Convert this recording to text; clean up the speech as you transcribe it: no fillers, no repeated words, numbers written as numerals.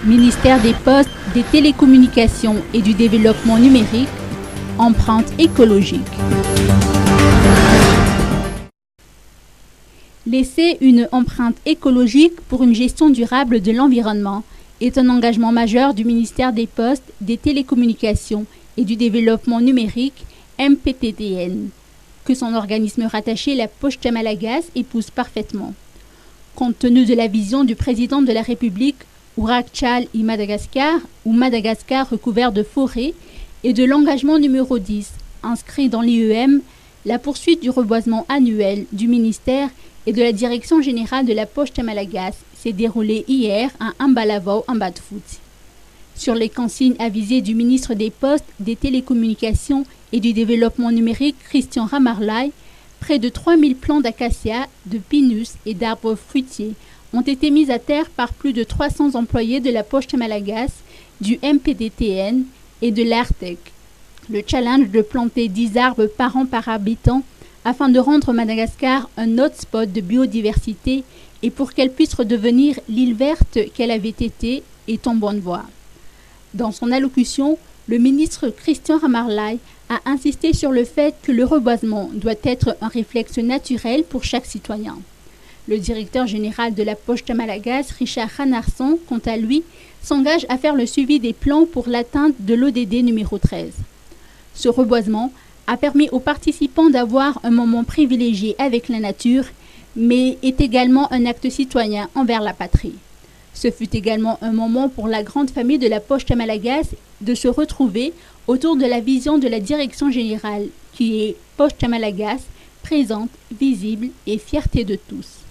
Ministère des Postes, des Télécommunications et du Développement numérique, empreinte écologique. Laisser une empreinte écologique pour une gestion durable de l'environnement est un engagement majeur du ministère des Postes, des Télécommunications et du Développement numérique, MPTTN, que son organisme rattaché, la Poste Malagasy, épouse parfaitement. Compte tenu de la vision du président de la République, Ourak-Tchal et Madagascar, ou Madagascar recouvert de forêt, et de l'engagement numéro 10, inscrit dans l'IEM, la poursuite du reboisement annuel du ministère et de la Direction générale de la Poste Malagasy s'est déroulée hier à Ambalavao, en Badfouti. Sur les consignes avisées du ministre des Postes, des Télécommunications et du Développement numérique, Christian Ramarlay, près de 3000 plants d'acacia, de pinus et d'arbres fruitiers ont été mis à terre par plus de 300 employés de la Poste Malagasy, du MPDTN et de l'ARTEC. Le challenge de planter 10 arbres par an par habitant afin de rendre Madagascar un hotspot de biodiversité et pour qu'elle puisse redevenir l'île verte qu'elle avait été est en bonne voie. Dans son allocution, le ministre Christian Ramarlay a insisté sur le fait que le reboisement doit être un réflexe naturel pour chaque citoyen. Le directeur général de la Poste Malagasy, Richard Ranarson, quant à lui, s'engage à faire le suivi des plans pour l'atteinte de l'ODD numéro 13. Ce reboisement a permis aux participants d'avoir un moment privilégié avec la nature, mais est également un acte citoyen envers la patrie. Ce fut également un moment pour la grande famille de la Poste Malagasy de se retrouver autour de la vision de la direction générale qui est Poste Malagasy, présente, visible et fierté de tous.